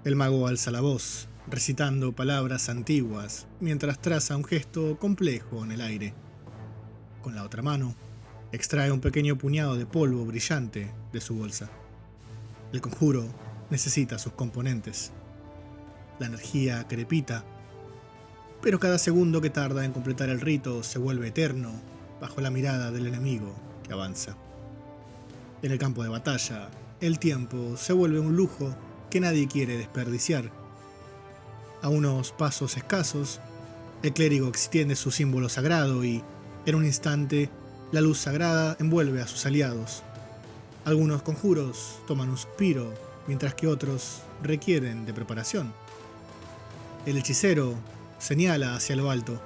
El mago alza la voz, recitando palabras antiguas, mientras traza un gesto complejo en el aire. Con la otra mano, extrae un pequeño puñado de polvo brillante de su bolsa. El conjuro necesita sus componentes. La energía crepita, pero cada segundo que tarda en completar el rito se vuelve eterno bajo la mirada del enemigo que avanza. En el campo de batalla, el tiempo se vuelve un lujo que nadie quiere desperdiciar. A unos pasos escasos, el clérigo extiende su símbolo sagrado y, en un instante, la luz sagrada envuelve a sus aliados. Algunos conjuros toman un suspiro, mientras que otros requieren de preparación. El hechicero señala hacia lo alto.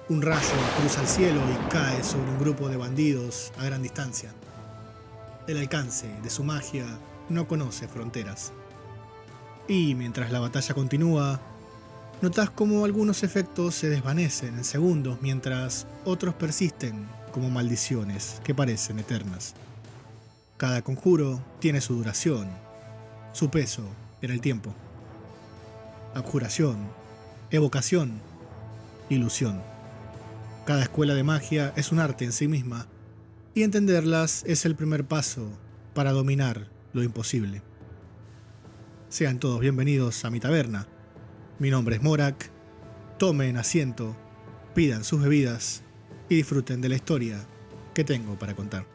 Un rayo cruza el cielo y cae sobre un grupo de bandidos a gran distancia. El alcance de su magia no conoce fronteras. Y mientras la batalla continúa, notas cómo algunos efectos se desvanecen en segundos mientras otros persisten como maldiciones que parecen eternas. Cada conjuro tiene su duración, su peso en el tiempo. Abjuración, evocación, ilusión. Cada escuela de magia es un arte en sí misma, y entenderlas es el primer paso para dominar lo imposible. Sean todos bienvenidos a mi taberna. Mi nombre es Morak. Tomen asiento, pidan sus bebidas y disfruten de la historia que tengo para contar.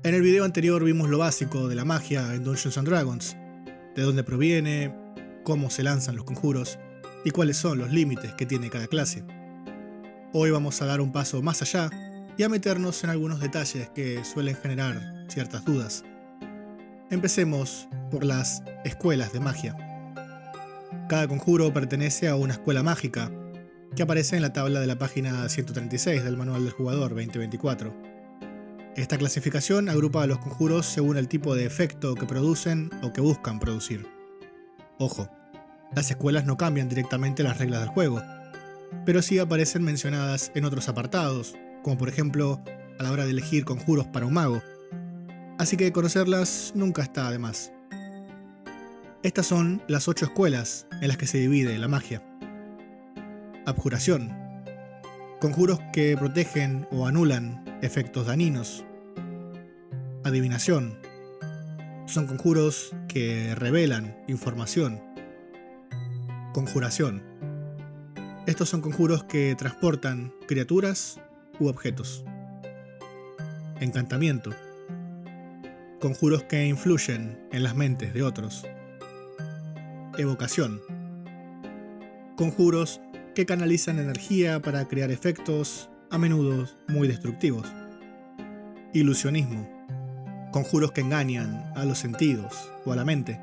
En el video anterior vimos lo básico de la magia en Dungeons & Dragons, de dónde proviene, cómo se lanzan los conjuros y cuáles son los límites que tiene cada clase. Hoy vamos a dar un paso más allá y a meternos en algunos detalles que suelen generar ciertas dudas. Empecemos por las escuelas de magia. Cada conjuro pertenece a una escuela mágica que aparece en la tabla de la página 136 del Manual del Jugador 2024. Esta clasificación agrupa a los conjuros según el tipo de efecto que producen o que buscan producir. Ojo, las escuelas no cambian directamente las reglas del juego, pero sí aparecen mencionadas en otros apartados, como por ejemplo a la hora de elegir conjuros para un mago, así que conocerlas nunca está de más. Estas son las 8 escuelas en las que se divide la magia. Abjuración. Conjuros que protegen o anulan efectos dañinos. Adivinación. Son conjuros que revelan información. Conjuración. Estos son conjuros que transportan criaturas u objetos. Encantamiento. Conjuros que influyen en las mentes de otros. Evocación. Conjuros que canalizan energía para crear efectos, a menudo muy destructivos. Ilusionismo. Conjuros que engañan a los sentidos o a la mente.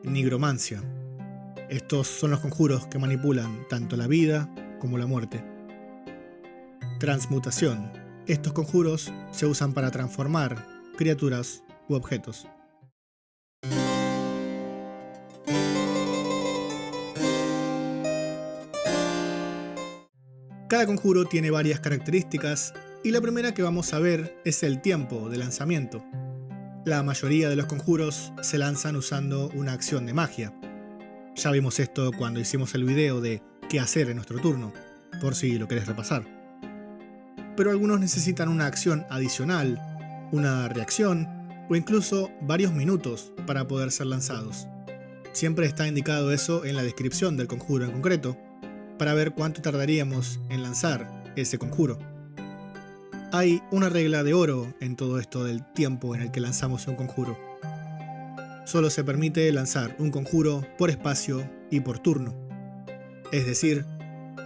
Nigromancia. Estos son los conjuros que manipulan tanto la vida como la muerte. Transmutación. Estos conjuros se usan para transformar criaturas u objetos. Cada conjuro tiene varias características y la primera que vamos a ver es el tiempo de lanzamiento. La mayoría de los conjuros se lanzan usando una acción de magia. Ya vimos esto cuando hicimos el video de qué hacer en nuestro turno, por si lo querés repasar. Pero algunos necesitan una acción adicional, una reacción o incluso varios minutos para poder ser lanzados. Siempre está indicado eso en la descripción del conjuro en concreto, para ver cuánto tardaríamos en lanzar ese conjuro. Hay una regla de oro en todo esto del tiempo en el que lanzamos un conjuro. Solo se permite lanzar un conjuro por espacio y por turno. Es decir,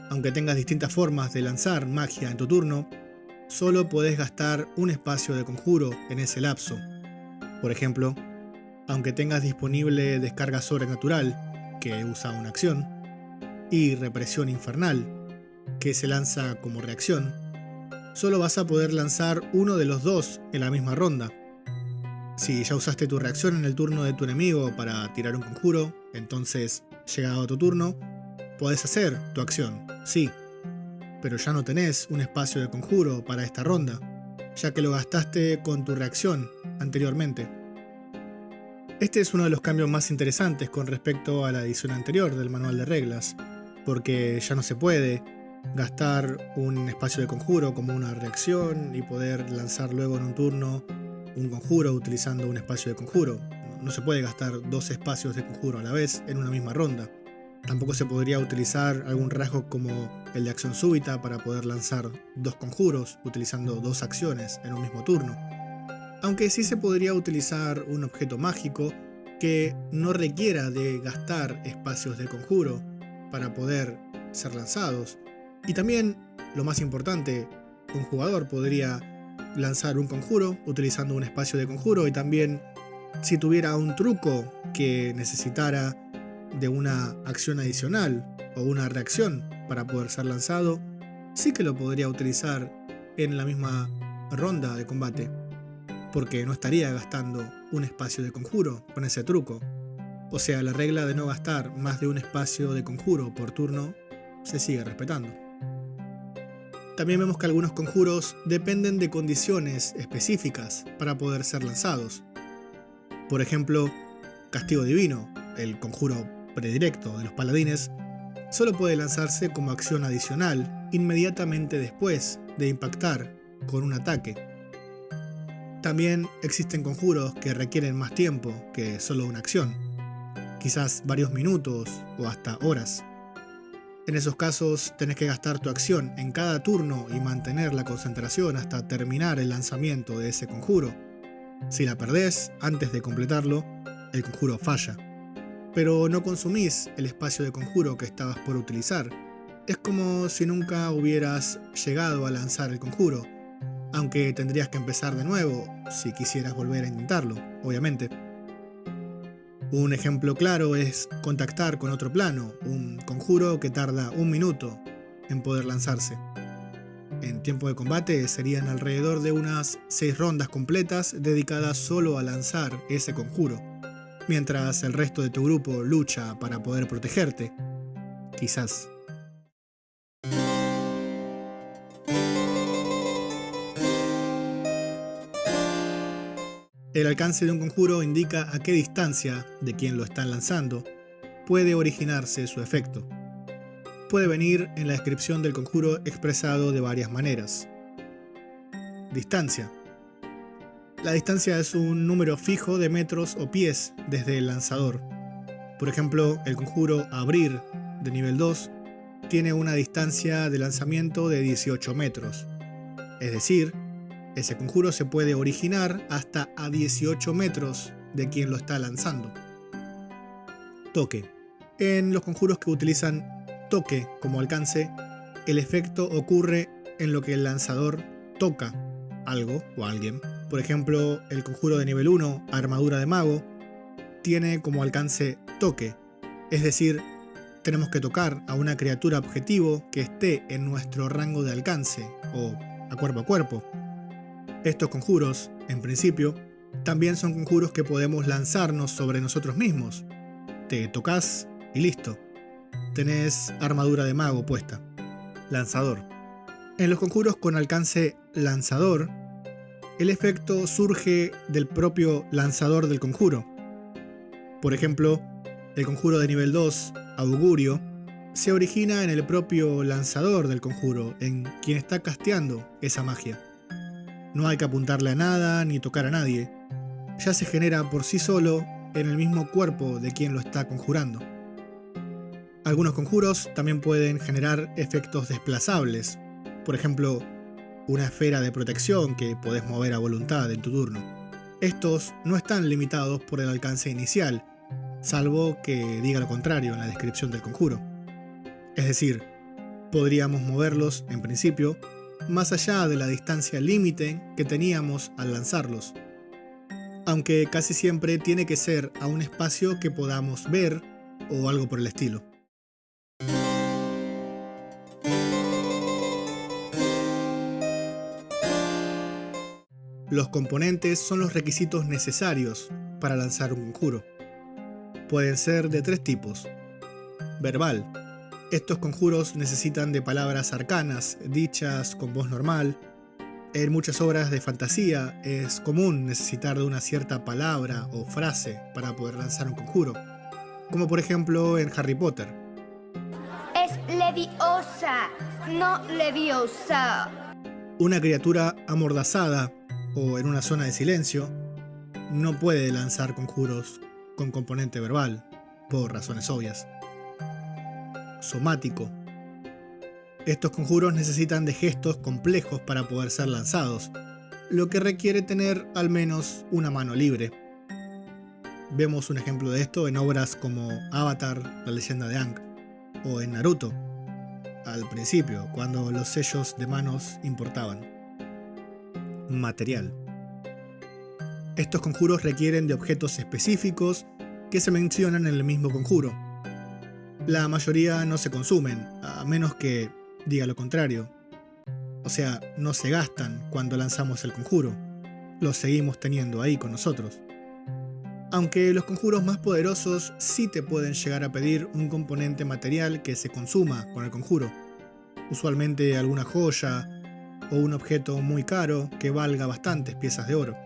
aunque tengas distintas formas de lanzar magia en tu turno, solo podés gastar un espacio de conjuro en ese lapso. Por ejemplo, aunque tengas disponible descarga sobrenatural, que usa una acción, y represión infernal, que se lanza como reacción, solo vas a poder lanzar uno de los dos en la misma ronda. Si ya usaste tu reacción en el turno de tu enemigo para tirar un conjuro, entonces, llegado tu turno, podés hacer tu acción, sí, pero ya no tenés un espacio de conjuro para esta ronda, ya que lo gastaste con tu reacción anteriormente. Este es uno de los cambios más interesantes con respecto a la edición anterior del manual de reglas, porque ya no se puede gastar un espacio de conjuro como una reacción y poder lanzar luego en un turno un conjuro utilizando un espacio de conjuro. No se puede gastar dos espacios de conjuro a la vez en una misma ronda. Tampoco se podría utilizar algún rasgo como el de acción súbita para poder lanzar dos conjuros utilizando dos acciones en un mismo turno. Aunque sí se podría utilizar un objeto mágico que no requiera de gastar espacios de conjuro para poder ser lanzados. Y también, lo más importante, un jugador podría lanzar un conjuro utilizando un espacio de conjuro, y también si tuviera un truco que necesitara de una acción adicional o una reacción para poder ser lanzado, sí que lo podría utilizar en la misma ronda de combate, porque no estaría gastando un espacio de conjuro con ese truco. O sea, la regla de no gastar más de un espacio de conjuro por turno se sigue respetando. También vemos que algunos conjuros dependen de condiciones específicas para poder ser lanzados. Por ejemplo, Castigo Divino, el conjuro predilecto de los paladines, solo puede lanzarse como acción adicional inmediatamente después de impactar con un ataque. También existen conjuros que requieren más tiempo que solo una acción, quizás varios minutos o hasta horas. En esos casos tenés que gastar tu acción en cada turno y mantener la concentración hasta terminar el lanzamiento de ese conjuro. Si la perdés antes de completarlo, el conjuro falla. Pero no consumís el espacio de conjuro que estabas por utilizar. Es como si nunca hubieras llegado a lanzar el conjuro, aunque tendrías que empezar de nuevo si quisieras volver a intentarlo, obviamente. Un ejemplo claro es contactar con otro plano, un conjuro que tarda 1 minuto en poder lanzarse. En tiempo de combate serían alrededor de unas 6 rondas completas dedicadas solo a lanzar ese conjuro, mientras el resto de tu grupo lucha para poder protegerte, quizás. El alcance de un conjuro indica a qué distancia de quien lo están lanzando puede originarse su efecto. Puede venir en la descripción del conjuro expresado de varias maneras. Distancia. La distancia es un número fijo de metros o pies desde el lanzador. Por ejemplo, el conjuro Abrir de nivel 2 tiene una distancia de lanzamiento de 18 metros. Es decir, ese conjuro se puede originar hasta a 18 metros de quien lo está lanzando. Toque. En los conjuros que utilizan toque como alcance, el efecto ocurre en lo que el lanzador toca algo o alguien. Por ejemplo, el conjuro de nivel 1, Armadura de Mago, tiene como alcance toque, es decir, tenemos que tocar a una criatura objetivo que esté en nuestro rango de alcance o a cuerpo. Estos conjuros, en principio, también son conjuros que podemos lanzarnos sobre nosotros mismos. Te tocas y listo. Tenés armadura de mago puesta. Lanzador. En los conjuros con alcance lanzador, el efecto surge del propio lanzador del conjuro. Por ejemplo, el conjuro de nivel 2, Augurio, se origina en el propio lanzador del conjuro, en quien está casteando esa magia. No hay que apuntarle a nada ni tocar a nadie. Ya se genera por sí solo en el mismo cuerpo de quien lo está conjurando. Algunos conjuros también pueden generar efectos desplazables. Por ejemplo, una esfera de protección que podés mover a voluntad en tu turno. Estos no están limitados por el alcance inicial, salvo que diga lo contrario en la descripción del conjuro. Es decir, podríamos moverlos, en principio, más allá de la distancia límite que teníamos al lanzarlos, aunque casi siempre tiene que ser a un espacio que podamos ver o algo por el estilo. Los componentes son los requisitos necesarios para lanzar un conjuro. Pueden ser de 3 tipos. Verbal. Estos conjuros necesitan de palabras arcanas, dichas con voz normal. En muchas obras de fantasía es común necesitar de una cierta palabra o frase para poder lanzar un conjuro, como por ejemplo en Harry Potter. Es Leviosa, no Leviosa. Una criatura amordazada o en una zona de silencio no puede lanzar conjuros con componente verbal, por razones obvias. Somático. Estos conjuros necesitan de gestos complejos para poder ser lanzados, lo que requiere tener al menos una mano libre. Vemos un ejemplo de esto en obras como Avatar, la leyenda de Aang, o en Naruto, al principio, cuando los sellos de manos importaban. Material. Estos conjuros requieren de objetos específicos que se mencionan en el mismo conjuro. La mayoría no se consumen, a menos que diga lo contrario. O sea, no se gastan cuando lanzamos el conjuro. Los seguimos teniendo ahí con nosotros. Aunque los conjuros más poderosos sí te pueden llegar a pedir un componente material que se consuma con el conjuro. Usualmente alguna joya o un objeto muy caro que valga bastantes piezas de oro.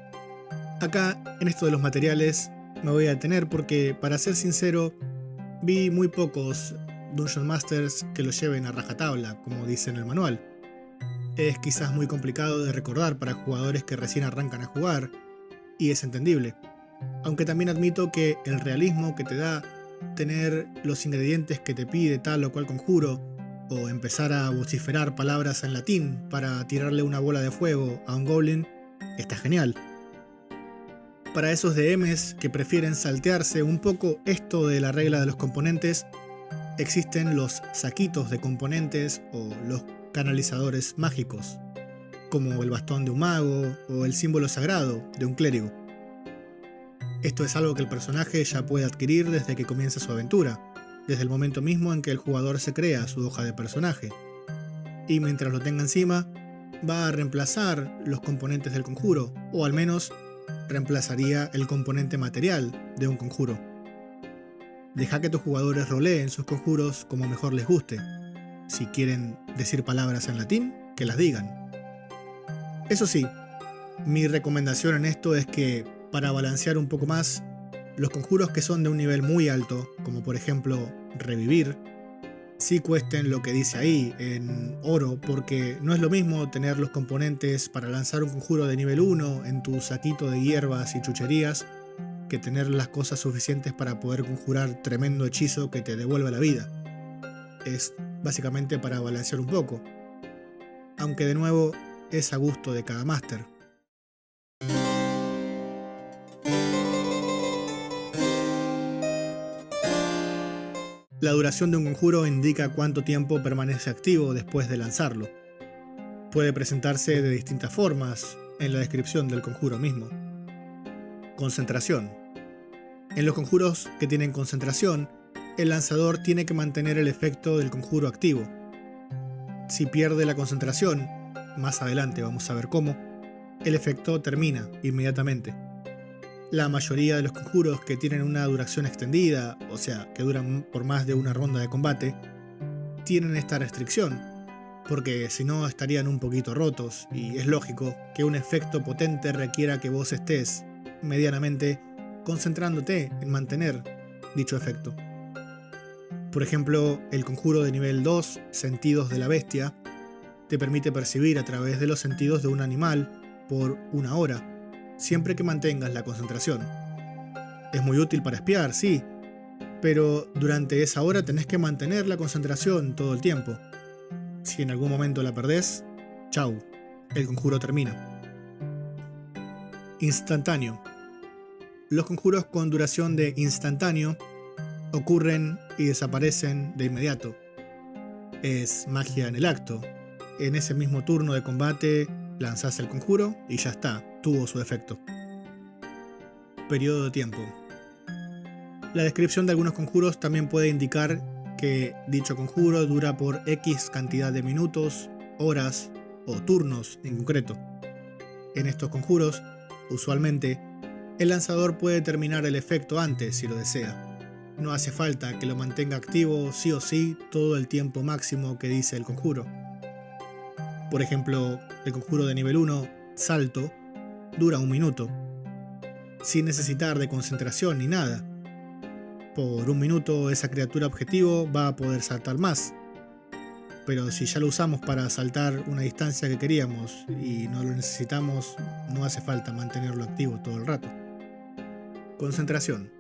Acá, en esto de los materiales, me voy a detener porque, para ser sincero, vi muy pocos Dungeon Masters que lo lleven a rajatabla, como dice en el manual. Es quizás muy complicado de recordar para jugadores que recién arrancan a jugar, y es entendible. Aunque también admito que el realismo que te da tener los ingredientes que te pide tal o cual conjuro, o empezar a vociferar palabras en latín para tirarle una bola de fuego a un goblin, está genial. Para esos DMs que prefieren saltearse un poco esto de la regla de los componentes, existen los saquitos de componentes o los canalizadores mágicos, como el bastón de un mago o el símbolo sagrado de un clérigo. Esto es algo que el personaje ya puede adquirir desde que comienza su aventura, desde el momento mismo en que el jugador se crea su hoja de personaje. Y mientras lo tenga encima, va a reemplazar los componentes del conjuro, o al menos reemplazaría el componente material de un conjuro. Deja que tus jugadores roleen sus conjuros como mejor les guste. Si quieren decir palabras en latín, que las digan. Eso sí, mi recomendación en esto es que, para balancear un poco más, los conjuros que son de un nivel muy alto, como por ejemplo revivir, sí cuesten lo que dice ahí, en oro, porque no es lo mismo tener los componentes para lanzar un conjuro de nivel 1 en tu saquito de hierbas y chucherías, que tener las cosas suficientes para poder conjurar tremendo hechizo que te devuelva la vida. Es básicamente para balancear un poco, aunque de nuevo es a gusto de cada máster. La duración de un conjuro indica cuánto tiempo permanece activo después de lanzarlo. Puede presentarse de distintas formas en la descripción del conjuro mismo. Concentración. En los conjuros que tienen concentración, el lanzador tiene que mantener el efecto del conjuro activo. Si pierde la concentración, más adelante vamos a ver cómo, el efecto termina inmediatamente. La mayoría de los conjuros que tienen una duración extendida, o sea, que duran por más de una ronda de combate, tienen esta restricción, porque si no estarían un poquito rotos, y es lógico que un efecto potente requiera que vos estés, medianamente, concentrándote en mantener dicho efecto. Por ejemplo, el conjuro de nivel 2, Sentidos de la Bestia, te permite percibir a través de los sentidos de un animal por 1 hora, siempre que mantengas la concentración. Es muy útil para espiar, sí, pero durante esa hora tenés que mantener la concentración todo el tiempo. Si en algún momento la perdés, chau, el conjuro termina. Instantáneo. Los conjuros con duración de instantáneo ocurren y desaparecen de inmediato. Es magia en el acto. En ese mismo turno de combate lanzás el conjuro y ya está, tuvo su efecto. Periodo de tiempo. La descripción de algunos conjuros también puede indicar que dicho conjuro dura por X cantidad de minutos, horas o turnos en concreto. En estos conjuros, usualmente, el lanzador puede terminar el efecto antes si lo desea. No hace falta que lo mantenga activo sí o sí todo el tiempo máximo que dice el conjuro. Por ejemplo, el conjuro de nivel 1, Salto, dura 1 minuto, sin necesitar de concentración ni nada. Por 1 minuto esa criatura objetivo va a poder saltar más. Pero si ya lo usamos para saltar una distancia que queríamos y no lo necesitamos, no hace falta mantenerlo activo todo el rato. Concentración.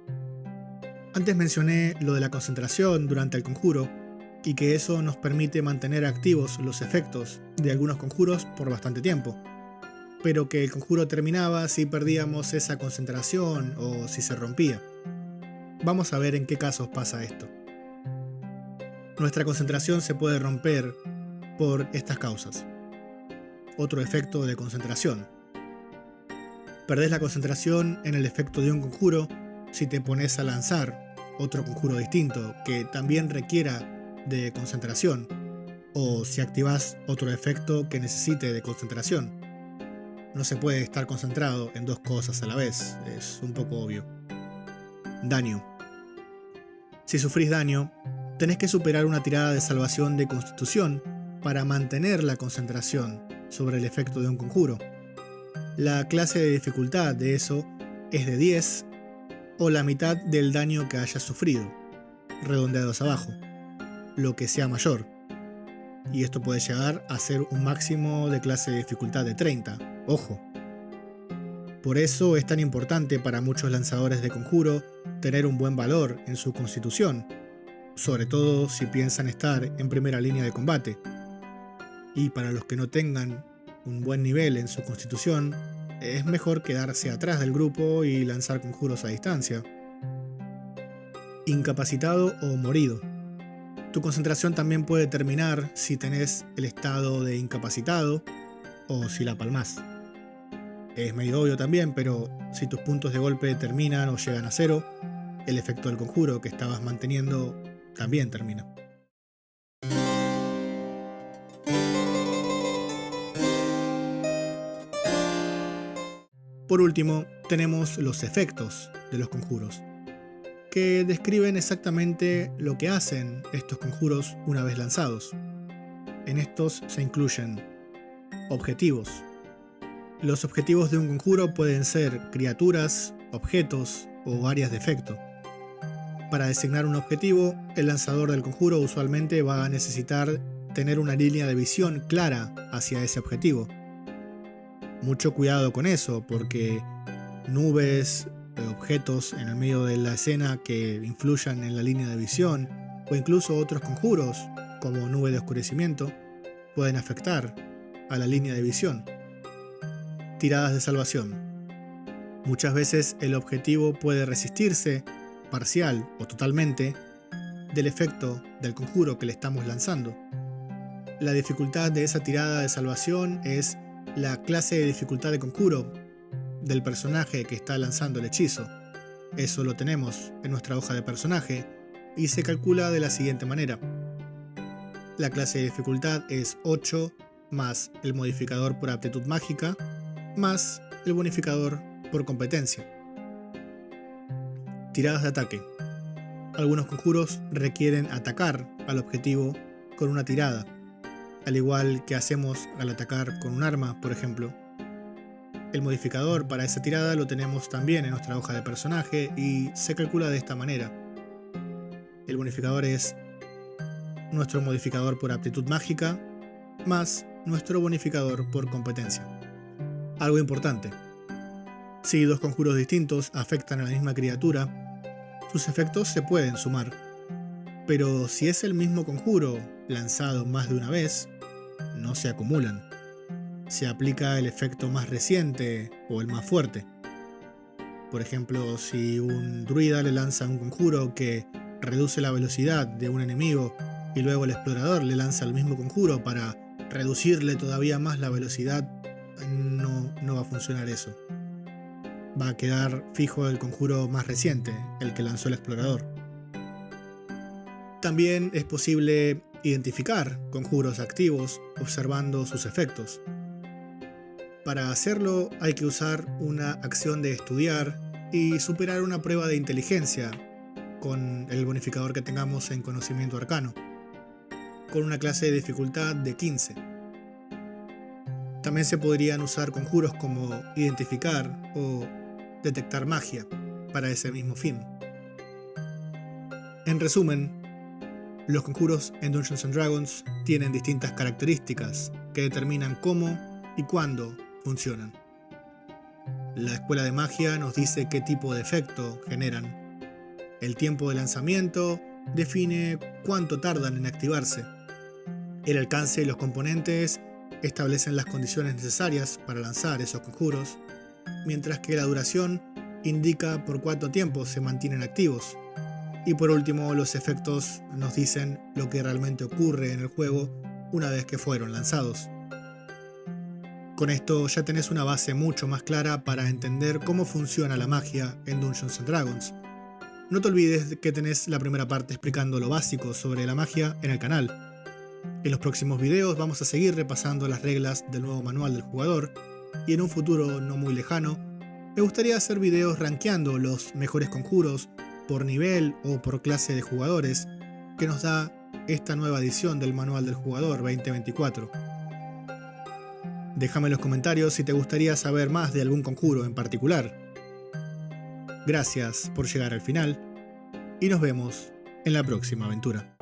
Antes mencioné lo de la concentración durante el conjuro y que eso nos permite mantener activos los efectos de algunos conjuros por bastante tiempo, pero que el conjuro terminaba si perdíamos esa concentración o si se rompía. Vamos a ver en qué casos pasa esto. Nuestra concentración se puede romper por estas causas. Otro efecto de concentración. Perdés la concentración en el efecto de un conjuro si te pones a lanzar otro conjuro distinto que también requiera de concentración, o si activas otro efecto que necesite de concentración. No se puede estar concentrado en 2 cosas a la vez, es un poco obvio. Daño. Si sufrís daño, tenés que superar una tirada de salvación de constitución para mantener la concentración sobre el efecto de un conjuro. La clase de dificultad de eso es de 10 o la mitad del daño que hayas sufrido, redondeados abajo, lo que sea mayor. Y esto puede llegar a ser un máximo de clase de dificultad de 30, ojo. Por eso es tan importante para muchos lanzadores de conjuro tener un buen valor en su constitución, sobre todo si piensan estar en primera línea de combate. Y para los que no tengan un buen nivel en su constitución, es mejor quedarse atrás del grupo y lanzar conjuros a distancia. Incapacitado o morido. Tu concentración también puede terminar si tenés el estado de incapacitado o si la palmás. Es medio obvio también, pero si tus puntos de golpe terminan o llegan a 0, el efecto del conjuro que estabas manteniendo también termina. Por último, tenemos los efectos de los conjuros, que describen exactamente lo que hacen estos conjuros una vez lanzados. En estos se incluyen objetivos. Los objetivos de un conjuro pueden ser criaturas, objetos o áreas de efecto. Para designar un objetivo, el lanzador del conjuro usualmente va a necesitar tener una línea de visión clara hacia ese objetivo. Mucho cuidado con eso, porque nubes, objetos en el medio de la escena que influyan en la línea de visión, o incluso otros conjuros, como nube de oscurecimiento, pueden afectar a la línea de visión. Tiradas de salvación. Muchas veces el objetivo puede resistirse, parcial o totalmente, del efecto del conjuro que le estamos lanzando. La dificultad de esa tirada de salvación es la clase de dificultad de conjuro del personaje que está lanzando el hechizo. Eso lo tenemos en nuestra hoja de personaje y se calcula de la siguiente manera. La clase de dificultad es 8 más el modificador por aptitud mágica más el bonificador por competencia. Tiradas de ataque. Algunos conjuros requieren atacar al objetivo con una tirada, al igual que hacemos al atacar con un arma, por ejemplo. El modificador para esa tirada lo tenemos también en nuestra hoja de personaje y se calcula de esta manera. El bonificador es nuestro modificador por aptitud mágica más nuestro bonificador por competencia. Algo importante. Si 2 conjuros distintos afectan a la misma criatura, sus efectos se pueden sumar. Pero si es el mismo conjuro lanzado más de una vez, no se acumulan. Se aplica el efecto más reciente o el más fuerte. Por ejemplo, si un druida le lanza un conjuro que reduce la velocidad de un enemigo y luego el explorador le lanza el mismo conjuro para reducirle todavía más la velocidad, no va a funcionar eso. Va a quedar fijo el conjuro más reciente, el que lanzó el explorador. También es posible identificar conjuros activos observando sus efectos. Para hacerlo hay que usar una acción de estudiar y superar una prueba de inteligencia con el bonificador que tengamos en conocimiento arcano, con una clase de dificultad de 15. También se podrían usar conjuros como identificar o detectar magia para ese mismo fin. En resumen, los conjuros en Dungeons & Dragons tienen distintas características que determinan cómo y cuándo funcionan. La escuela de magia nos dice qué tipo de efecto generan. El tiempo de lanzamiento define cuánto tardan en activarse. El alcance y los componentes establecen las condiciones necesarias para lanzar esos conjuros, mientras que la duración indica por cuánto tiempo se mantienen activos. Y por último, los efectos nos dicen lo que realmente ocurre en el juego una vez que fueron lanzados. Con esto ya tenés una base mucho más clara para entender cómo funciona la magia en Dungeons & Dragons. No te olvides que tenés la primera parte explicando lo básico sobre la magia en el canal. En los próximos videos vamos a seguir repasando las reglas del nuevo manual del jugador, y en un futuro no muy lejano, me gustaría hacer videos rankeando los mejores conjuros por nivel o por clase de jugadores que nos da esta nueva edición del Manual del Jugador 2024. Déjame en los comentarios si te gustaría saber más de algún conjuro en particular. Gracias por llegar al final y nos vemos en la próxima aventura.